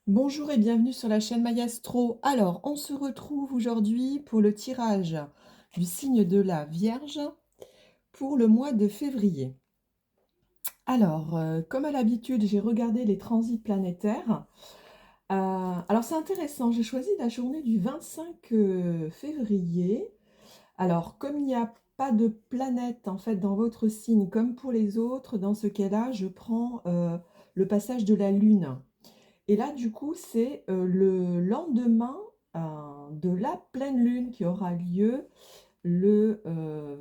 Bonjour et bienvenue sur la chaîne Mayastro. Alors, on se retrouve aujourd'hui pour le tirage du signe de la Vierge pour le mois de février. Alors, comme à l'habitude, j'ai regardé les transits planétaires. Alors, c'est intéressant, j'ai choisi la journée du 25 février. Alors, comme il n'y a pas de planète en fait dans votre signe comme pour les autres, dans ce cas-là, je prends le passage de la Lune. Et là, du coup, c'est le lendemain de la pleine lune qui aura lieu le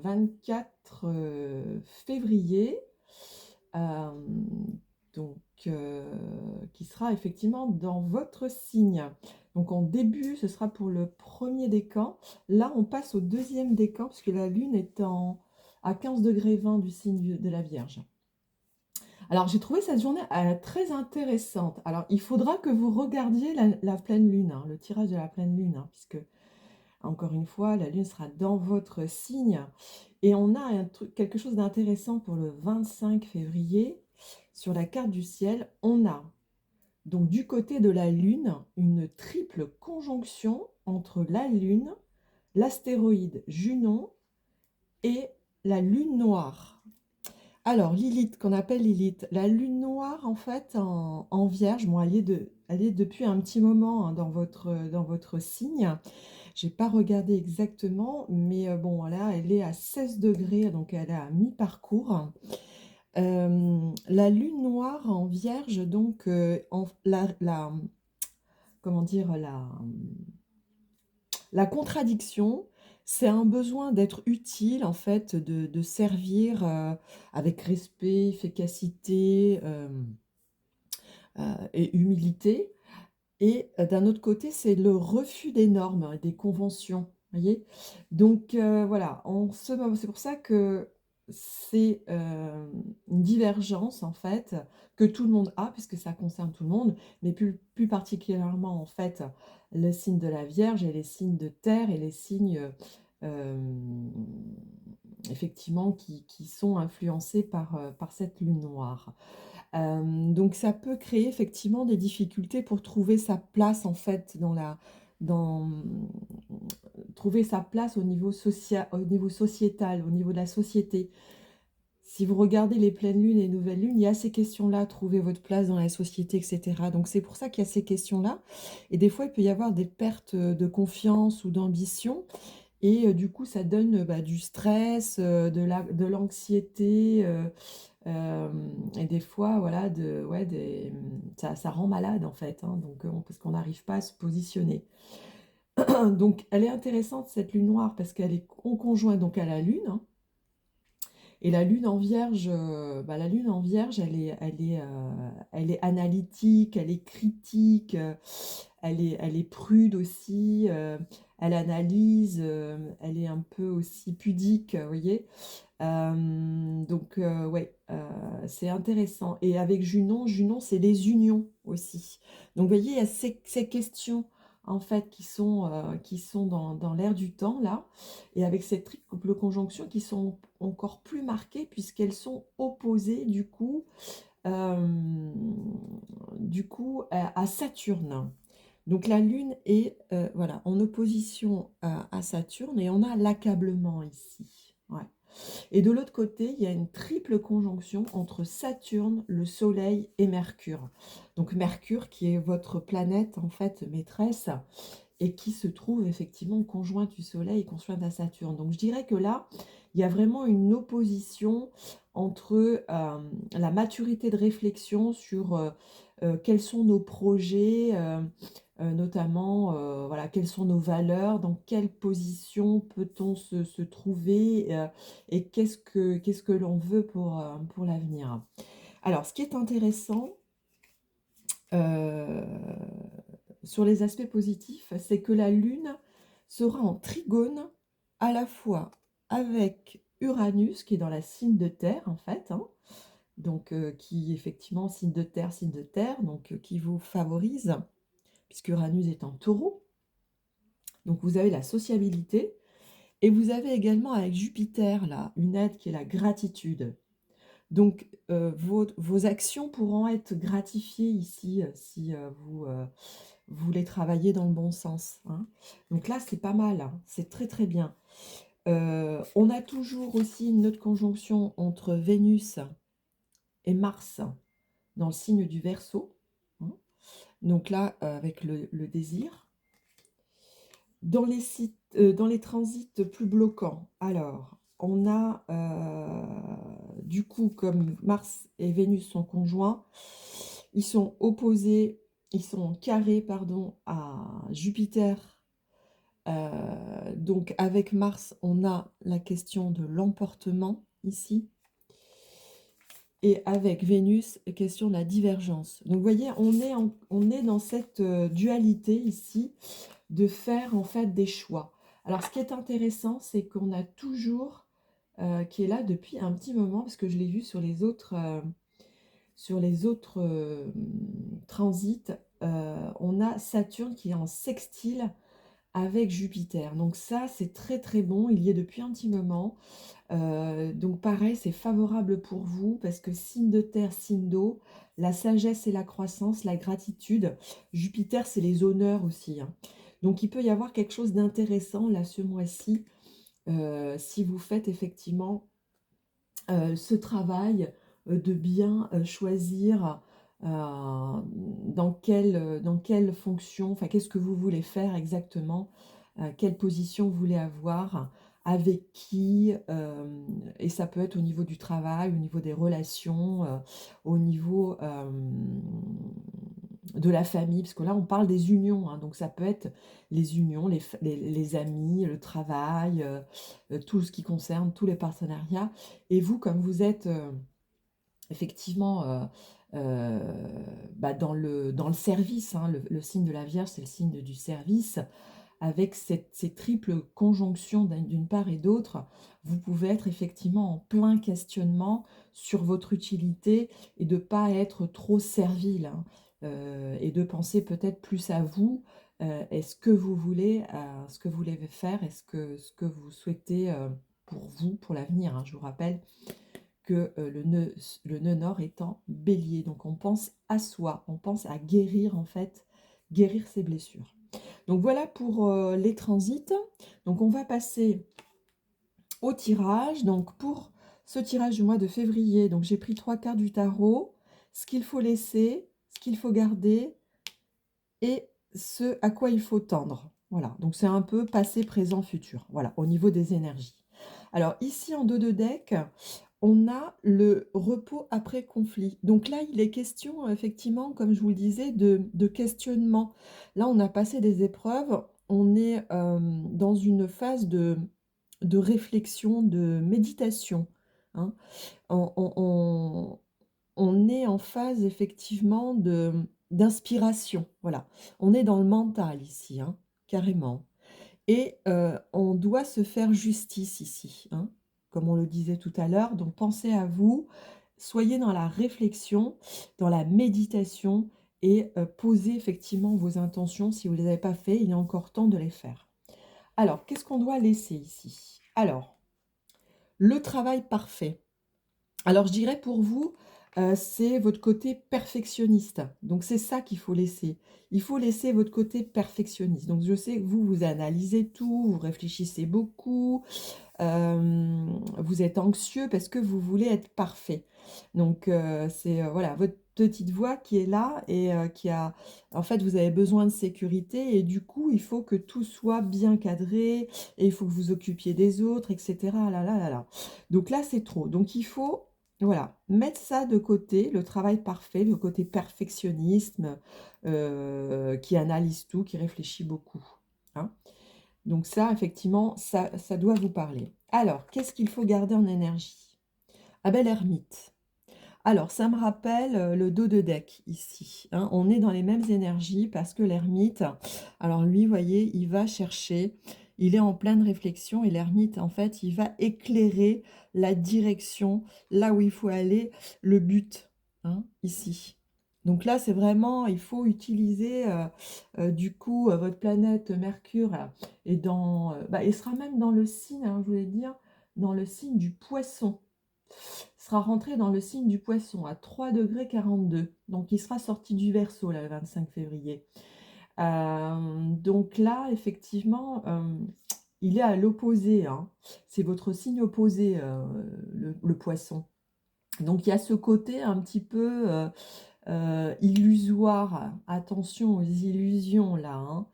24 février, euh, donc qui sera effectivement dans votre signe. Donc en début, ce sera pour le premier décan. Là, on passe au deuxième décan, puisque la lune est à 15 degrés 20 du signe de la Vierge. Alors, j'ai trouvé cette journée très intéressante. Alors, il faudra que vous regardiez la pleine lune, hein, le tirage de la pleine lune, hein, puisque, encore une fois, la lune sera dans votre signe. Et on a quelque chose d'intéressant pour le 25 février. Sur la carte du ciel, on a, donc du côté de la lune, une triple conjonction entre la lune, l'astéroïde Junon et la lune noire. Alors, Lilith, qu'on appelle Lilith, la lune noire, en fait, en Vierge, bon, elle est depuis un petit moment, hein, dans votre signe. Je n'ai pas regardé exactement, mais bon, là, elle est à 16 degrés, donc elle est à mi-parcours. La lune noire en Vierge, donc, comment dire, la contradiction, c'est un besoin d'être utile, en fait, de servir avec respect, efficacité et humilité. Et d'un autre côté, c'est le refus des normes et des conventions. Voyez. Donc voilà, c'est pour ça que c'est une divergence, en fait, que tout le monde a, puisque ça concerne tout le monde, mais plus particulièrement, en fait, les signes de la Vierge et les signes de terre et les signes euh, effectivement qui sont influencés par cette lune noire. Donc ça peut créer effectivement des difficultés pour trouver sa place, en fait, dans trouver sa place au niveau social, au niveau sociétal, au niveau de la société. Si vous regardez les pleines lunes et les nouvelles lunes, il y a ces questions-là, trouver votre place dans la société, etc. Donc c'est pour ça qu'il y a ces questions-là. Et des fois, il peut y avoir des pertes de confiance ou d'ambition. Et du coup, ça donne du stress, de l'anxiété. Euh, et des fois, voilà, ça rend malade, en fait, hein, donc, parce qu'on n'arrive pas à se positionner. Donc, elle est intéressante, cette lune noire, parce qu'elle est en conjoint donc, à la lune, hein. Et la lune en vierge, la lune en vierge, elle est analytique, elle est critique, elle est prude aussi, elle analyse, elle est un peu aussi pudique, vous voyez. Donc, ouais, c'est intéressant. Et avec Junon, Junon, c'est les unions aussi. Donc, vous voyez, il y a ces questions, en fait, qui sont dans l'air du temps, là. Et avec cette triple conjonction qui sont encore plus marquées, puisqu'elles sont opposées, euh, à Saturne. Donc, la Lune est, voilà, en opposition à Saturne, et on a l'accablement ici. Ouais. Et de l'autre côté, il y a une triple conjonction entre Saturne, le Soleil et Mercure. Donc Mercure qui est votre planète en fait maîtresse et qui se trouve effectivement conjointe du Soleil et conjointe à Saturne. Donc je dirais que là, il y a vraiment une opposition entre la maturité de réflexion sur quels sont nos projets, notamment voilà, quelles sont nos valeurs, dans quelle position peut-on se trouver et qu'est-ce que l'on veut pour l'avenir. Alors, ce qui est intéressant, euh, sur les aspects positifs, c'est que la Lune sera en trigone à la fois avec Uranus, qui est dans la signe de terre, en fait, hein, donc qui effectivement, signe de terre, donc qui vous favorise, puisque Uranus est en taureau. Donc vous avez la sociabilité, et vous avez également avec Jupiter, là, une aide qui est la gratitude. Donc, vos actions pourront être gratifiées ici, si, vous voulez travailler dans le bon sens, hein. Donc là, c'est pas mal, hein, c'est très, très bien. On a toujours aussi une autre conjonction entre Vénus et Mars dans le signe du Verseau, hein. Donc là, avec le désir. Dans les transits plus bloquants, alors, on a, du coup, comme Mars et Vénus sont conjoints, ils sont opposés, ils sont carrés, pardon, à Jupiter. Donc avec Mars, on a la question de l'emportement ici. Et avec Vénus, question de la divergence. Donc vous voyez, on est dans cette dualité ici de faire en fait des choix. Alors ce qui est intéressant, c'est qu'on a toujours, qui est là depuis un petit moment, parce que je l'ai vu sur les autres transits, on a Saturne qui est en sextile avec Jupiter. Donc ça, c'est très très bon, il y est depuis un petit moment. Donc pareil, c'est favorable pour vous parce que signe de terre, signe d'eau, la sagesse et la croissance, la gratitude. Jupiter, c'est les honneurs aussi, hein. Donc il peut y avoir quelque chose d'intéressant là ce mois-ci, si vous faites effectivement ce travail de bien choisir dans quelle fonction, enfin qu'est-ce que vous voulez faire exactement, quelle position vous voulez avoir, avec qui, et ça peut être au niveau du travail, au niveau des relations, au niveau de la famille, parce que là on parle des unions, hein, donc ça peut être les unions, les amis, le travail, tout ce qui concerne tous les partenariats. Et vous, comme vous êtes effectivement dans le service, hein, le signe de la Vierge, c'est le signe du service, avec ces triples conjonctions d'une part et d'autre, vous pouvez être effectivement en plein questionnement sur votre utilité et de ne pas être trop servile, hein, et de penser peut-être plus à vous. Est-ce que vous voulez, ce que vous voulez faire, ce que vous souhaitez pour vous, pour l'avenir, hein. Je vous rappelle que le nœud nord est en bélier. Donc on pense à soi, on pense à guérir en fait, guérir ses blessures. Donc voilà pour les transits. Donc on va passer au tirage. Donc pour ce tirage du mois de février, donc j'ai pris 3 cartes du tarot, ce qu'il faut laisser, ce qu'il faut garder et ce à quoi il faut tendre. Voilà, donc c'est un peu passé, présent, futur. Voilà, au niveau des énergies. Alors ici en dos de deck, on a le repos après conflit. Donc là, il est question, effectivement, comme je vous le disais, de questionnement. Là, on a passé des épreuves, on est dans une phase de réflexion, de méditation, hein. On, on- on- on est en phase, effectivement, d'inspiration. Voilà. On est dans le mental ici, hein, carrément. Et on doit se faire justice ici, hein, comme on le disait tout à l'heure. Donc pensez à vous, soyez dans la réflexion, dans la méditation et posez effectivement vos intentions. Si vous ne les avez pas fait, il est encore temps de les faire. Alors, qu'est-ce qu'on doit laisser ici? Alors, le travail parfait. Alors, je dirais pour vous, c'est votre côté perfectionniste. Donc, c'est ça qu'il faut laisser. Il faut laisser votre côté perfectionniste. Donc, je sais que vous, vous analysez tout, vous réfléchissez beaucoup, vous êtes anxieux parce que vous voulez être parfait. Donc, c'est voilà, votre petite voix qui est là et qui a... En fait, vous avez besoin de sécurité et du coup, il faut que tout soit bien cadré et il faut que vous occupiez des autres, etc. Là, là, là, là. Donc là, c'est trop. Donc, il faut... Voilà, mettre ça de côté, le travail parfait, le côté perfectionnisme, qui analyse tout, qui réfléchit beaucoup, hein. Donc ça, effectivement, ça doit vous parler. Alors, qu'est-ce qu'il faut garder en énergie? Ah ben, l'ermite. Alors, ça me rappelle le dos de deck ici, hein. On est dans les mêmes énergies parce que l'ermite, alors lui, vous voyez, il va chercher, il est en pleine réflexion et l'ermite, en fait, il va éclairer la direction, là où il faut aller, le but, hein, ici. Donc là, c'est vraiment, il faut utiliser, du coup, votre planète Mercure, là, et il sera même dans le signe, hein, je voulais dire, dans le signe du poisson. sera rentré dans le signe du Poisson à 3,42 degrés. Donc, il sera sorti du Verseau, là, le 25 février. Donc là, effectivement, il est à l'opposé, hein. C'est votre signe opposé, le Poisson. Donc, il y a ce côté un petit peu illusoire. Attention aux illusions, là, hein.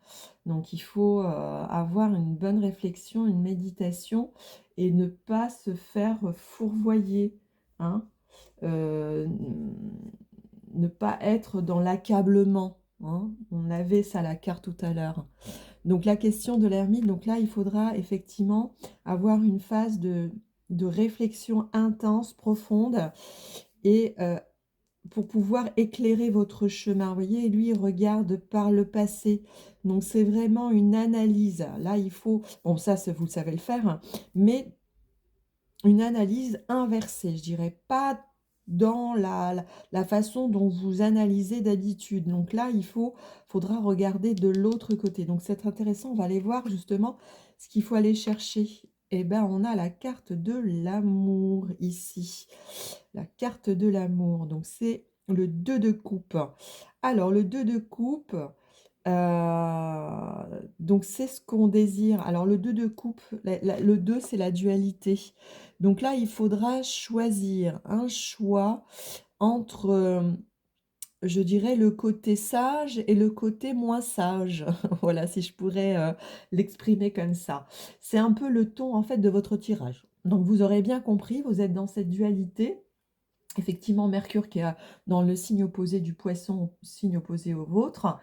Donc, il faut avoir une bonne réflexion, une méditation et ne pas se faire fourvoyer, hein. Ne pas être dans l'accablement, hein. On avait ça, la carte tout à l'heure. Donc, la question de l'ermite, donc là, il faudra effectivement avoir une phase de réflexion intense, profonde, et pour pouvoir éclairer votre chemin. Vous voyez, lui, il regarde par le passé. Donc, c'est vraiment une analyse. Là, il faut... Bon, ça, vous savez le faire, hein, mais une analyse inversée, je dirais, pas dans la façon dont vous analysez d'habitude. Donc là, faudra regarder de l'autre côté. Donc, c'est intéressant. On va aller voir justement ce qu'il faut aller chercher. Eh bien, on a la carte de l'amour ici. La carte de l'amour. Donc, c'est le 2 de coupe. Alors, le 2 de coupe, donc c'est ce qu'on désire. Alors, le 2 de coupe, le 2, c'est la dualité. Donc là, il faudra choisir un choix entre, je dirais, le côté sage et le côté moins sage. Voilà, si je pourrais l'exprimer comme ça. C'est un peu le ton, en fait, de votre tirage. Donc, vous aurez bien compris, vous êtes dans cette dualité. Effectivement, Mercure qui est dans le signe opposé du Poisson, signe opposé au vôtre.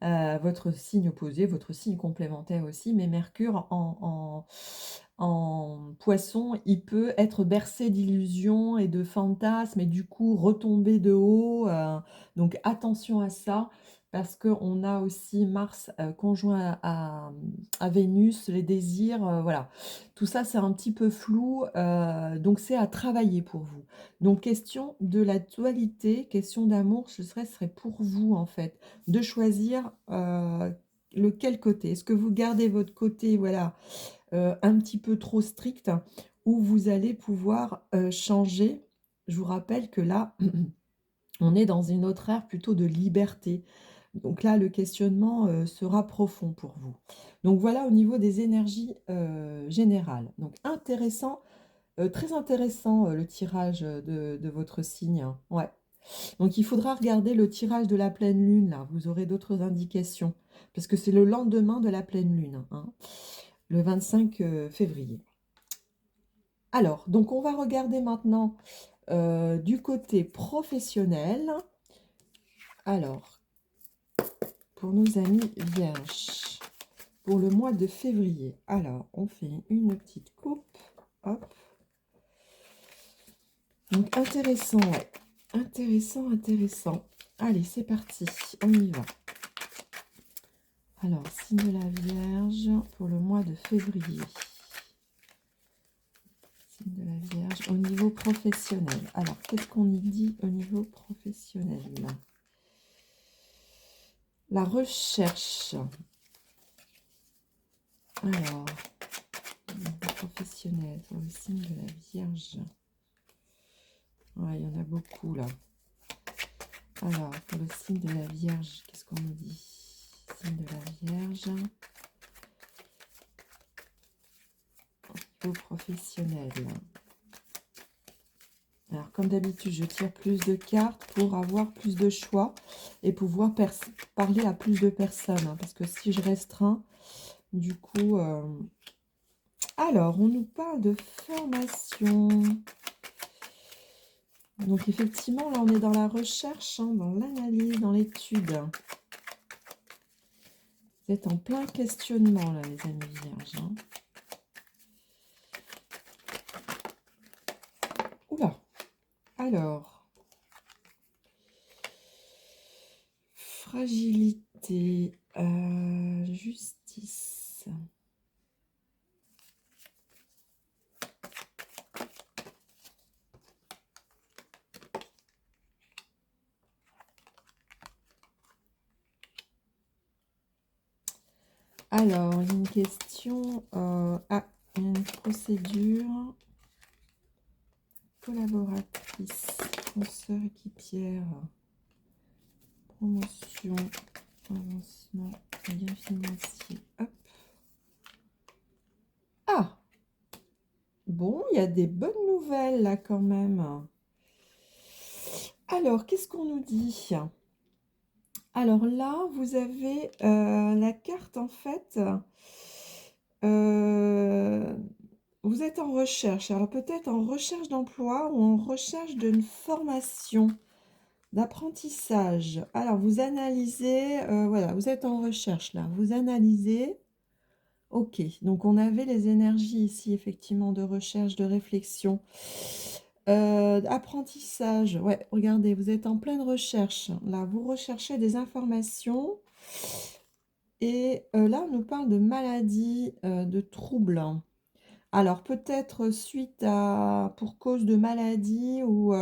Votre signe opposé, votre signe complémentaire aussi, mais Mercure en Poisson, il peut être bercé d'illusions et de fantasmes et du coup retomber de haut. Donc attention à ça, parce qu'on a aussi Mars conjoint à Vénus, les désirs, voilà. Tout ça, c'est un petit peu flou, donc c'est à travailler pour vous. Donc question de la dualité, question d'amour, ce serait pour vous en fait de choisir lequel côté. Est-ce que vous gardez votre côté, voilà, un petit peu trop strict, ou vous allez pouvoir changer. Je vous rappelle que là, on est dans une autre ère plutôt de liberté. Donc là, le questionnement sera profond pour vous. Donc voilà au niveau des énergies générales. Donc intéressant, très intéressant le tirage de votre signe. Ouais. Donc, il faudra regarder le tirage de la pleine lune, là. Vous aurez d'autres indications. Parce que c'est le lendemain de la pleine lune, hein, le 25 février. Alors, donc on va regarder maintenant du côté professionnel. Alors, pour nos amis vierges, pour le mois de février. Alors, on fait une petite coupe. Hop. Donc, intéressant, ouais. Intéressant, intéressant. Allez, c'est parti. On y va. Alors, signe de la Vierge pour le mois de février. Signe de la Vierge au niveau professionnel. Alors, qu'est-ce qu'on y dit au niveau professionnel? La recherche. Alors, au niveau professionnel pour le signe de la Vierge. Ouais, il y en a beaucoup là. Alors, pour le signe de la Vierge, qu'est-ce qu'on nous dit? Signe de la Vierge. Au niveau professionnel. Alors, comme d'habitude, je tire plus de cartes pour avoir plus de choix et pouvoir parler à plus de personnes. Hein, parce que si je restreins, du coup... Alors, on nous parle de formation. Donc, effectivement, là, on est dans la recherche, hein, dans l'analyse, dans l'étude. Vous êtes en plein questionnement, là, les amis vierges. Hein. Oula. Alors... Fragilité, justice. Alors, une question, une procédure. collaboratrice, consoeur, équipière, promotion, avancement, gain financier. Hop. Ah! Bon, il y a des bonnes nouvelles là quand même. Alors, qu'est-ce qu'on nous dit? Alors là, vous avez la carte en fait. Vous êtes en recherche. Alors peut-être en recherche d'emploi ou en recherche d'une formation, d'apprentissage. Alors vous analysez, voilà, vous êtes en recherche là. Vous analysez. Ok, donc on avait les énergies ici, effectivement, de recherche, de réflexion. Apprentissage, ouais, regardez, vous êtes en pleine recherche. Là, vous recherchez des informations. Et là, on nous parle de maladies, de troubles. Alors, peut-être suite à, pour cause de maladie ou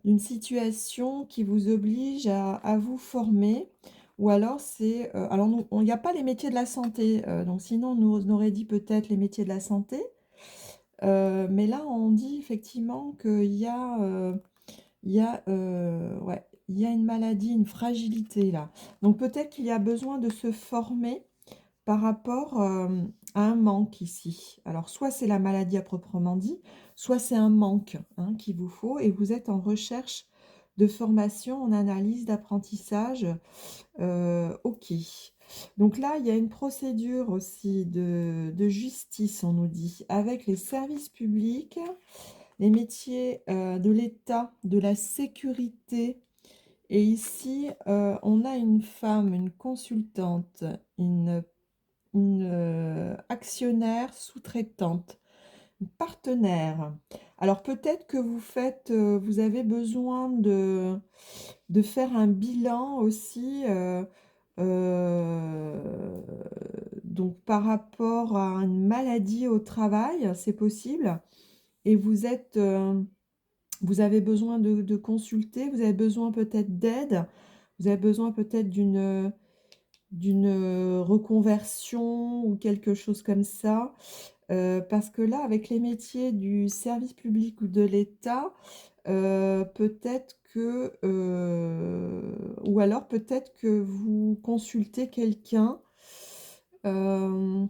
d'une situation qui vous oblige à vous former. Ou alors, c'est. Alors, il n'y a pas les métiers de la santé. Donc, sinon, on aurait dit peut-être les métiers de la santé. Mais là, on dit effectivement qu'il y a, ouais, il y a une maladie, une fragilité là. Donc, peut-être qu'il y a besoin de se former par rapport à un manque ici. Alors, soit c'est la maladie à proprement dit, soit c'est un manque hein, qu'il vous faut et vous êtes en recherche de formation, en analyse, d'apprentissage. Ok. Donc là, il y a une procédure aussi de justice, on nous dit, avec les services publics, les métiers de l'État, de la sécurité. Et ici, on a une femme, une consultante, une actionnaire sous-traitante, une partenaire. Alors peut-être que vous faites, vous avez besoin de faire un bilan aussi, donc par rapport à une maladie au travail, c'est possible. Et vous êtes, vous avez besoin de consulter, vous avez besoin peut-être d'aide, vous avez besoin peut-être d'une reconversion ou quelque chose comme ça. Parce que là, avec les métiers du service public ou de l'État, peut-être que, ou alors peut-être que vous consultez quelqu'un, parce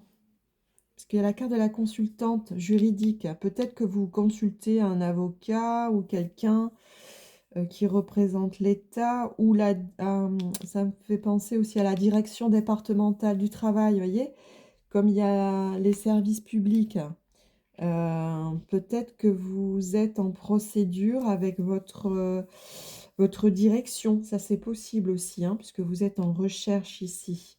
qu'il y a la carte de la consultante juridique. Peut-être que vous consultez un avocat ou quelqu'un qui représente l'État, ou ça me fait penser aussi à la direction départementale du travail, vous voyez, comme il y a les services publics. Peut-être que vous êtes en procédure avec votre direction, ça c'est possible aussi, hein, puisque vous êtes en recherche ici.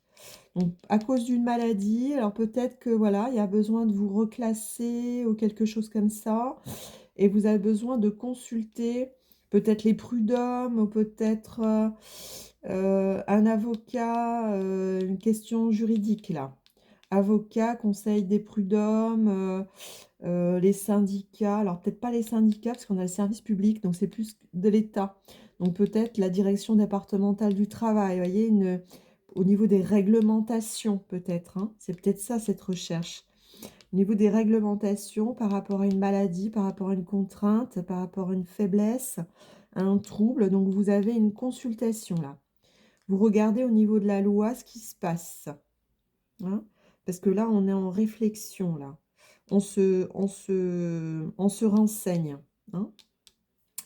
Donc, à cause d'une maladie, alors peut-être que voilà, il y a besoin de vous reclasser ou quelque chose comme ça, et vous avez besoin de consulter peut-être les prud'hommes ou peut-être un avocat, une question juridique là. Avocat, conseil des prud'hommes, les syndicats, alors peut-être pas les syndicats parce qu'on a le service public, donc c'est plus de l'État. Donc peut-être la direction départementale du travail, vous voyez, au niveau des réglementations peut-être, hein, c'est peut-être ça cette recherche. Au niveau des réglementations par rapport à une maladie, par rapport à une contrainte, par rapport à une faiblesse, à un trouble, donc vous avez une consultation là. Vous regardez au niveau de la loi ce qui se passe, hein, parce que là on est en réflexion là. On se renseigne, hein.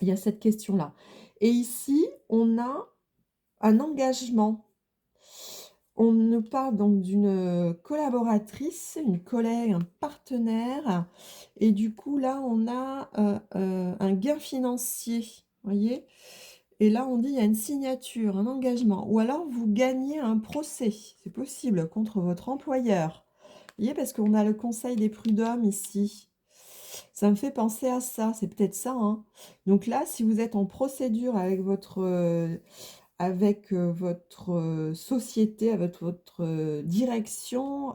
Il y a cette question-là. Et ici, on a un engagement. On nous parle donc d'une collaboratrice, une collègue, un partenaire. Et du coup, là, on a un gain financier. Vous voyez? Et là, on dit il y a une signature, un engagement. Ou alors, vous gagnez un procès. C'est possible contre votre employeur. Vous voyez, parce qu'on a le conseil des prud'hommes ici. Ça me fait penser à ça, c'est peut-être ça, hein. Donc là, si vous êtes en procédure avec votre société, avec votre direction,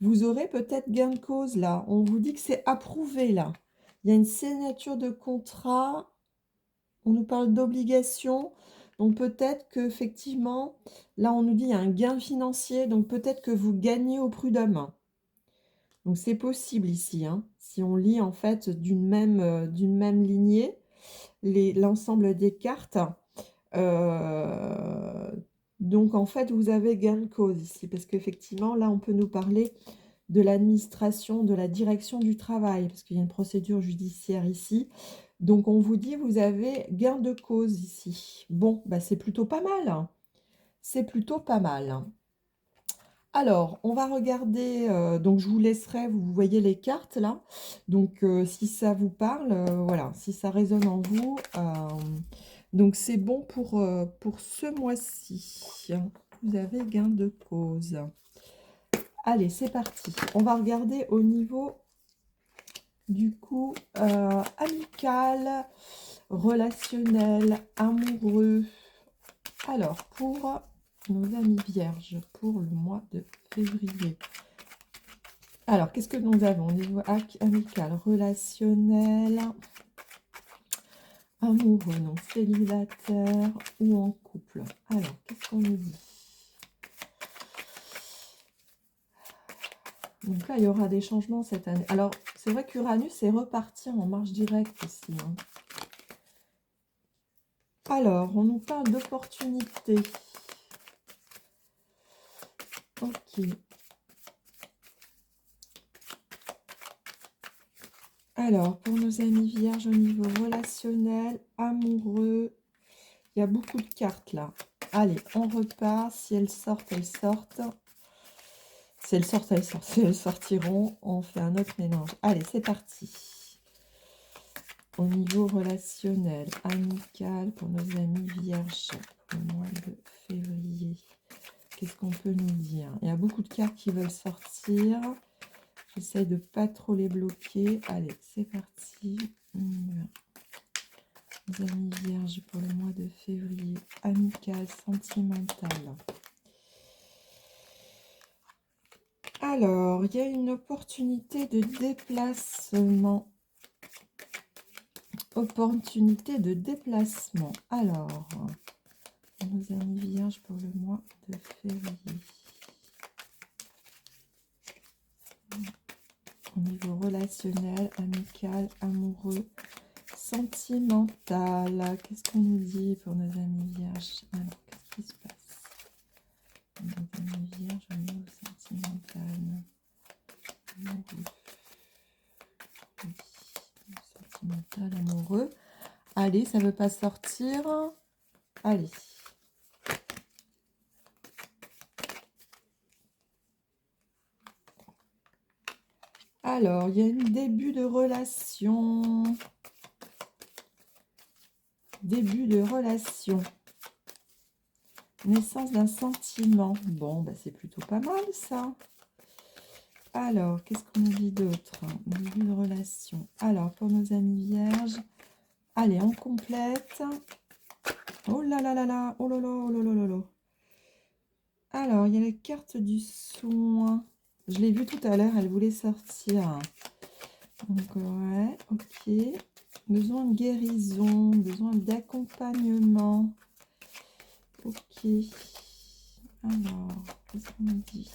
vous aurez peut-être gain de cause là. On vous dit que c'est approuvé là. Il y a une signature de contrat, on nous parle d'obligation. Donc peut-être qu'effectivement, là on nous dit il y a un gain financier, donc peut-être que vous gagnez au prud'homme. Donc c'est possible ici, hein, si on lit en fait d'une même lignée, l'ensemble des cartes. Donc en fait, vous avez gain de cause ici, parce qu'effectivement, là, on peut nous parler de l'administration, de la direction du travail, parce qu'il y a une procédure judiciaire ici. Donc on vous dit, vous avez gain de cause ici. Bon, bah, c'est plutôt pas mal, hein. C'est plutôt pas mal, hein. Alors, on va regarder, donc je vous laisserai, vous voyez les cartes là. Donc, si ça vous parle, voilà, si ça résonne en vous, donc c'est bon pour ce mois-ci. Vous avez gain de cause. Allez, c'est parti. On va regarder au niveau du coup amical, relationnel, amoureux. Alors, pour nos amis vierges, pour le mois de février. Alors, qu'est-ce que nous avons au niveau amical, relationnel, amoureux, non célibataire ou en couple. Alors, qu'est-ce qu'on nous dit? Donc là, il y aura des changements cette année. Alors, c'est vrai qu'Uranus est reparti en marche directe aussi, hein. Alors, on nous parle d'opportunités. Ok. Alors, pour nos amis vierges au niveau relationnel, amoureux, il y a beaucoup de cartes là. Allez, on repart. Si elles sortent, elles sortent. Si elles sortent, elles sortent. Si elles sortiront, on fait un autre mélange. Allez, c'est parti. Au niveau relationnel, amical, pour nos amis vierges, pour le mois de février. Qu'est-ce qu'on peut nous dire? Il y a beaucoup de cartes qui veulent sortir. J'essaie de ne pas trop les bloquer. Allez, c'est parti. On y va. Les amis vierges pour le mois de février, amical, sentimental. Alors, il y a une opportunité de déplacement. Opportunité de déplacement. Alors, nos amis vierges pour le mois de février. Au niveau relationnel, amical, amoureux, sentimental. Qu'est-ce qu'on nous dit pour nos amis vierges? Alors, qu'est-ce qui se passe? Nos amis vierges au niveau sentimental. Amoureux. Oui. Sentimental, amoureux. Allez, ça ne veut pas sortir. Allez. Alors, il y a un début de relation. Début de relation. Naissance d'un sentiment. Bon, bah, c'est plutôt pas mal, ça. Alors, qu'est-ce qu'on nous dit d'autre? Début de relation. Alors, pour nos amis vierges, allez, on complète. Oh là là là là, oh là là, oh là là là là. Alors, il y a la carte du soin. Je l'ai vue tout à l'heure, elle voulait sortir. Donc, ouais, ok. Besoin de guérison, besoin d'accompagnement. Ok. Alors, qu'est-ce qu'on nous dit?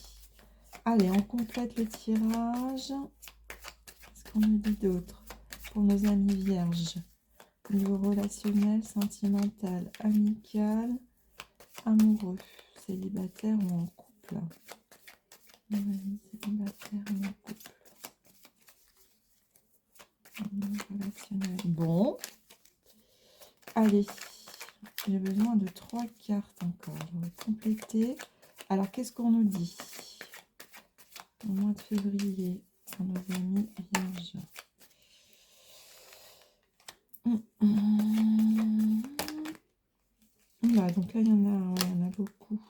Allez, on complète le tirage. Qu'est-ce qu'on nous dit d'autre pour nos amis vierges? Au niveau relationnel, sentimental, amical, amoureux, célibataire ou en couple. Célibataire ou en couple. Relationnel. Bon. Allez. J'ai besoin de 3 cartes encore. Je vais compléter. Alors, qu'est-ce qu'on nous dit au mois de février pour nos amis vierges? Voilà, donc là, il y en a beaucoup.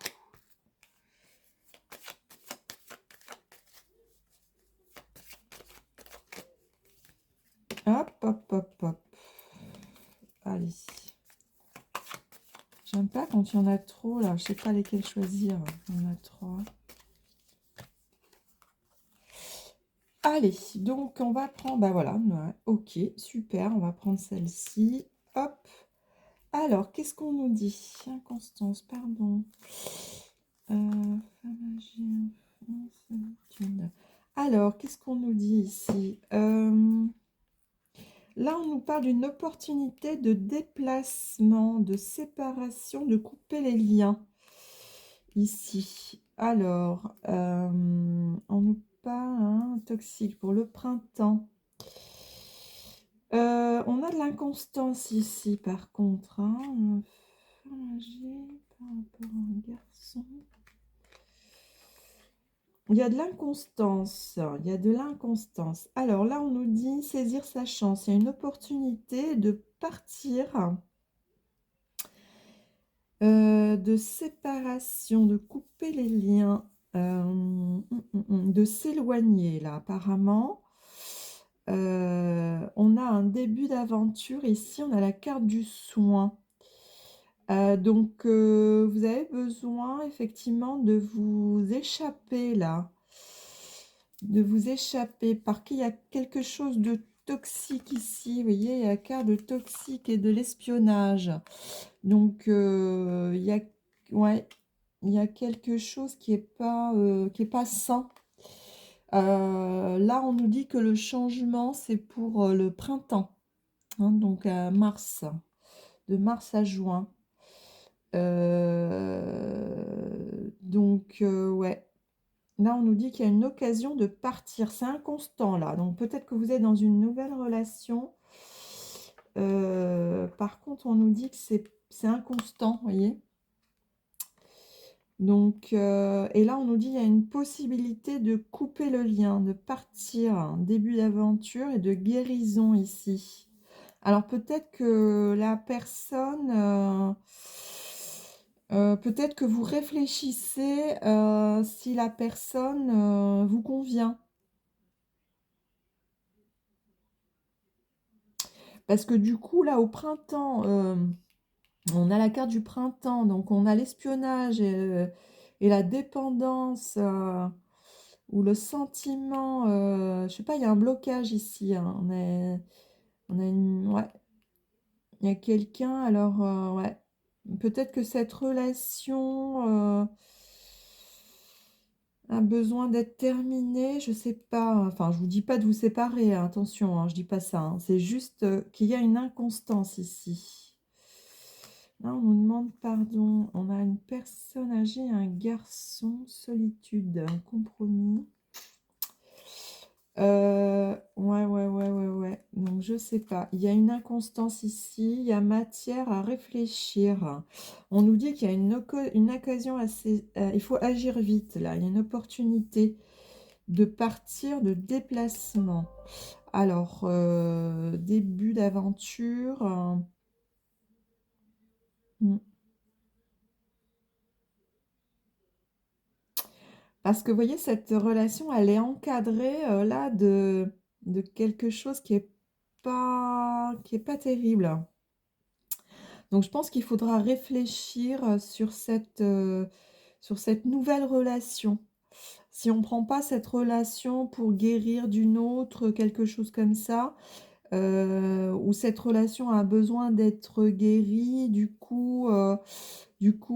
Hop, hop, hop, hop. Allez. J'aime pas quand il y en a trop, là. Je sais pas lesquels choisir. Il y en a 3. Allez, donc on va prendre... Bah voilà, ouais, ok, super. On va prendre celle-ci. Hop. Alors, qu'est-ce qu'on nous dit? Inconstance, pardon. Alors, qu'est-ce qu'on nous dit ici? Là, on nous parle d'une opportunité de déplacement, de séparation, de couper les liens ici. Alors, on nous parle toxique pour le printemps. On a de l'inconstance ici, par contre. Par rapport à un garçon. Il y a de l'inconstance. Il y a de l'inconstance. Alors là, on nous dit saisir sa chance. Il y a une opportunité de partir, de séparation, de couper les liens, de s'éloigner là, apparemment. On a un début d'aventure ici. On a la carte du soin. Donc, vous avez besoin effectivement de vous échapper là, de vous échapper, parce qu'il y a quelque chose de toxique ici. Vous voyez, il y a la carte de toxique et de l'espionnage. Donc, ouais, il y a quelque chose qui est pas sain. Là, on nous dit que le changement, c'est pour le printemps, hein, donc à mars, de mars à juin. Donc, ouais. Là, on nous dit qu'il y a une occasion de partir. C'est inconstant, là. Donc, peut-être que vous êtes dans une nouvelle relation. Par contre, on nous dit que c'est inconstant, vous voyez. Donc, et là, on nous dit qu'il y a une possibilité de couper le lien, de partir, un début d'aventure et de guérison ici. Alors, peut-être que la personne... peut-être que vous réfléchissez si la personne vous convient. Parce que du coup, là, au printemps, on a la carte du printemps, donc on a l'espionnage et la dépendance ou le sentiment. Je sais pas, il y a un blocage ici, hein. Ouais, il y a quelqu'un, alors, ouais. Peut-être que cette relation a besoin d'être terminée, je sais pas. Enfin, je vous dis pas de vous séparer, hein, attention, hein, je dis pas ça, hein. C'est juste qu'il y a une inconstance ici. Là, on nous demande pardon. On a une personne âgée, un garçon, solitude, un compromis. Ouais. Donc, je sais pas. Il y a une inconstance ici. Il y a matière à réfléchir. On nous dit qu'il y a une occasion assez... il faut agir vite, là. Il y a une opportunité de partir, de déplacement. Alors, début d'aventure. Hmm. Parce que vous voyez, cette relation, elle est encadrée là de quelque chose qui est pas terrible. Donc je pense qu'il faudra réfléchir sur cette nouvelle relation. Si on ne prend pas cette relation pour guérir d'une autre, quelque chose comme ça, ou cette relation a besoin d'être guérie, du coup,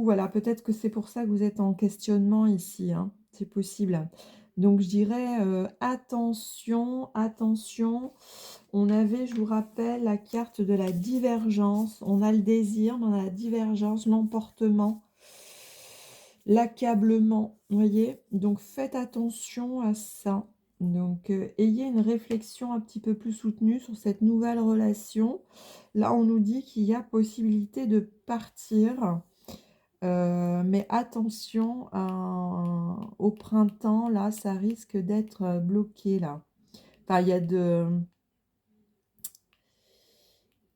voilà, peut-être que c'est pour ça que vous êtes en questionnement ici, hein, c'est possible. Donc je dirais attention, attention. On avait, je vous rappelle, la carte de la divergence. On a le désir, mais on a la divergence, l'emportement, l'accablement, vous voyez? Donc faites attention à ça. Donc ayez une réflexion un petit peu plus soutenue sur cette nouvelle relation. Là, on nous dit qu'il y a possibilité de partir. Mais attention, au printemps, là, ça risque d'être bloqué, là. Enfin, il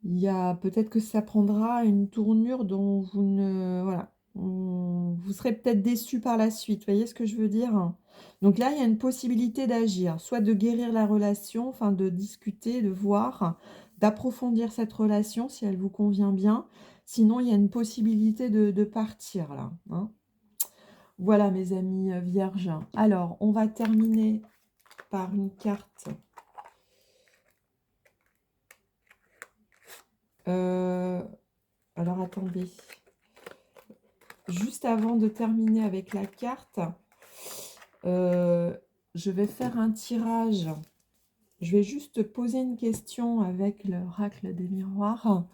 y a peut-être que ça prendra une tournure dont vous ne... Voilà. Vous serez peut-être déçu par la suite, vous voyez ce que je veux dire? Donc là, il y a une possibilité d'agir, soit de guérir la relation, enfin de discuter, de voir, d'approfondir cette relation si elle vous convient bien. Sinon, il y a une possibilité de partir, là, hein. Voilà mes amis vierges. Alors, on va terminer par une carte. Alors, attendez. Juste avant de terminer avec la carte, je vais faire un tirage. Je vais juste poser une question avec l'oracle des miroirs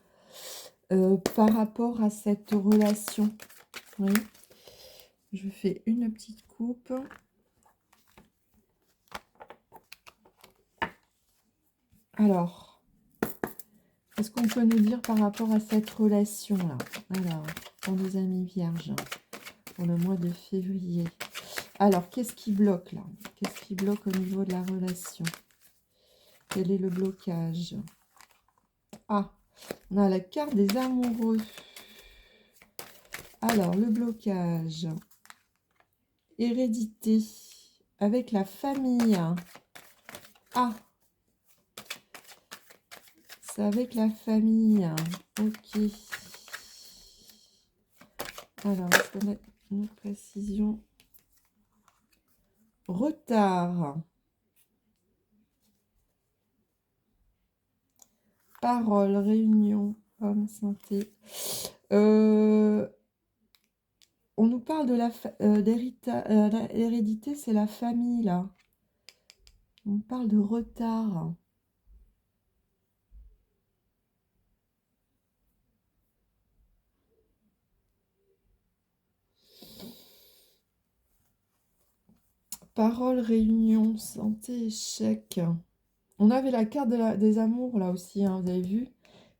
par rapport à cette relation. Oui. Je fais une petite coupe. Alors, qu'est-ce qu'on peut nous dire par rapport à cette relation-là? Alors, pour nos amis vierges, pour le mois de février. Alors, qu'est-ce qui bloque là? Qu'est-ce qui bloque au niveau de la relation? Quel est le blocage? Ah, on a la carte des amoureux. Alors, le blocage. Hérédité. Avec la famille. Ah, c'est avec la famille. Ok. Alors, je vais mettre une précision. Retard. Parole, réunion, homme, santé. On nous parle de l'hérédité, c'est la famille, là. On parle de retard. Parole, réunion, santé, échec. On avait la carte des amours, là aussi, hein, vous avez vu?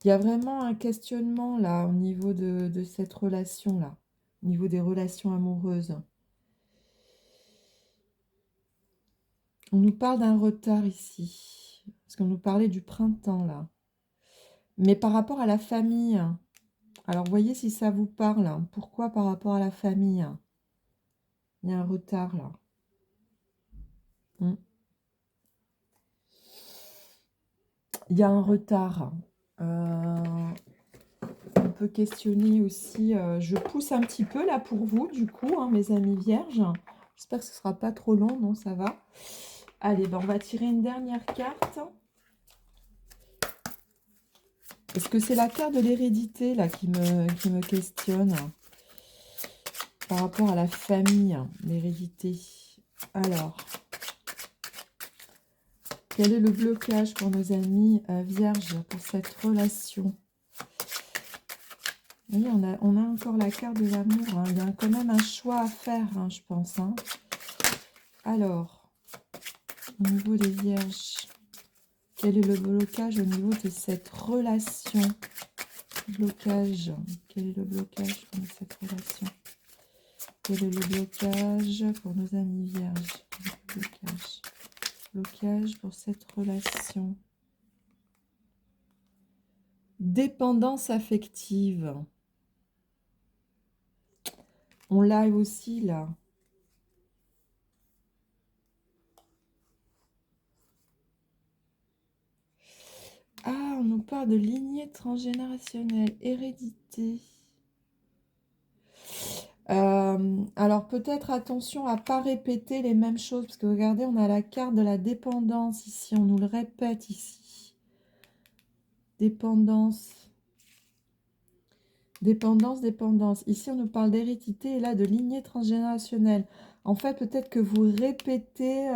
Il y a vraiment un questionnement, là, au niveau de cette relation-là. Au niveau des relations amoureuses. On nous parle d'un retard ici. Parce qu'on nous parlait du printemps, là. Mais par rapport à la famille, alors voyez si ça vous parle. Pourquoi par rapport à la famille? Il y a un retard, là. Il y a un retard. On peut questionner aussi. Je pousse un petit peu, là, pour vous, du coup, hein, mes amis vierges. J'espère que ce ne sera pas trop long. Non, ça va. Allez, ben, on va tirer une dernière carte. Est-ce que c'est la carte de l'hérédité là qui me questionne par rapport à la famille, l'hérédité? Alors, quel est le blocage pour nos amis vierges pour cette relation? Oui, on a encore la carte de l'amour. Hein. Il y a quand même un choix à faire, hein, je pense. Hein. Alors, au niveau des vierges, quel est le blocage au niveau de cette relation? Blocage. Quel est le blocage de cette relation? Quel est le blocage pour nos amis vierges? Blocage. Blocage pour cette relation. Dépendance affective. On l'a aussi là. Ah, on nous parle de lignée transgénérationnelle, hérédité. Alors peut-être attention à ne pas répéter les mêmes choses, parce que regardez, on a la carte de la dépendance ici, on nous le répète ici. Dépendance. Dépendance, dépendance. Ici, on nous parle d'hérédité et là de lignée transgénérationnelle. En fait, peut-être que vous répétez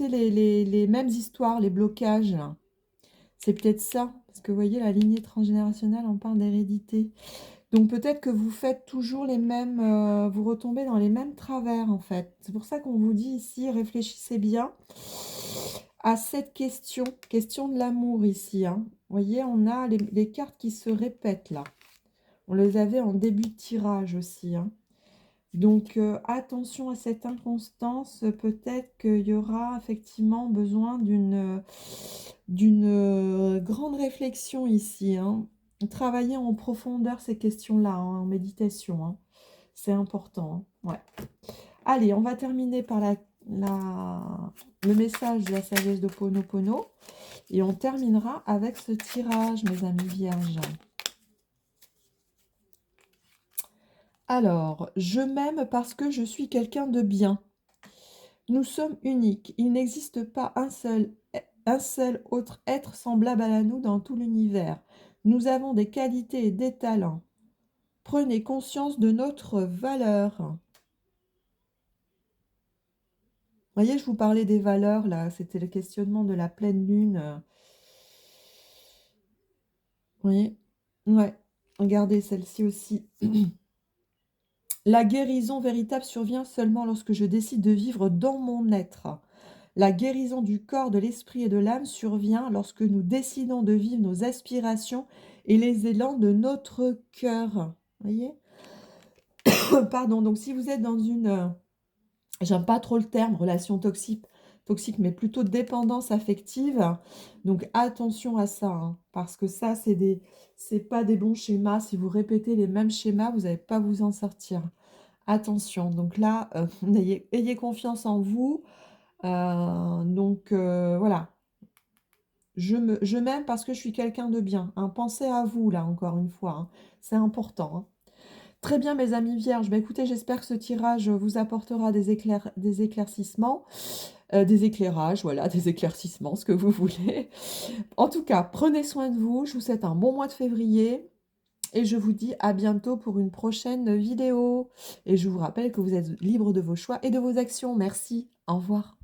les mêmes histoires, les blocages. C'est peut-être ça, parce que vous voyez, la lignée transgénérationnelle, on parle d'hérédité. Donc peut-être que vous faites toujours les mêmes, vous retombez dans les mêmes travers en fait. C'est pour ça qu'on vous dit ici, réfléchissez bien à cette question de l'amour ici. Hein. Vous voyez, on a les cartes qui se répètent là. On les avait en début de tirage aussi. Hein. Donc attention à cette inconstance, peut-être qu'il y aura effectivement besoin d'une grande réflexion ici. Hein. Travailler en profondeur ces questions-là, hein, en méditation. Hein. C'est important. Hein. Ouais. Allez, on va terminer par le message de la sagesse de Ponopono. Et on terminera avec ce tirage, mes amis vierges. Alors, je m'aime parce que je suis quelqu'un de bien. Nous sommes uniques. Il n'existe pas un seul autre être semblable à nous dans tout l'univers. Nous avons des qualités et des talents Prenez conscience de notre valeur. Vous voyez, je vous parlais des valeurs, là. C'était le questionnement de la pleine lune. Vous voyez? Ouais. Regardez celle-ci aussi. La guérison véritable survient seulement lorsque je décide de vivre dans mon être. La guérison du corps, de l'esprit et de l'âme survient lorsque nous décidons de vivre nos aspirations et les élans de notre cœur. Voyez? Pardon, donc si vous êtes dans une, j'aime pas trop le terme relation toxique, mais plutôt dépendance affective, donc attention à ça, hein, parce que ça, c'est pas des bons schémas. Si vous répétez les mêmes schémas, vous n'allez pas vous en sortir. Attention, donc là, ayez confiance en vous. Voilà. Je m'aime parce que je suis quelqu'un de bien, hein. Pensez à vous, là, encore une fois, hein. C'est important, hein. Très bien, mes amis vierges. Bah, écoutez, j'espère que ce tirage vous apportera des éclaircissements, des éclairages, voilà, des éclaircissements, ce que vous voulez. En tout cas, prenez soin de vous. Je vous souhaite un bon mois de février. Et je vous dis à bientôt pour une prochaine vidéo. Et je vous rappelle que vous êtes libre de vos choix et de vos actions. Merci. Au revoir.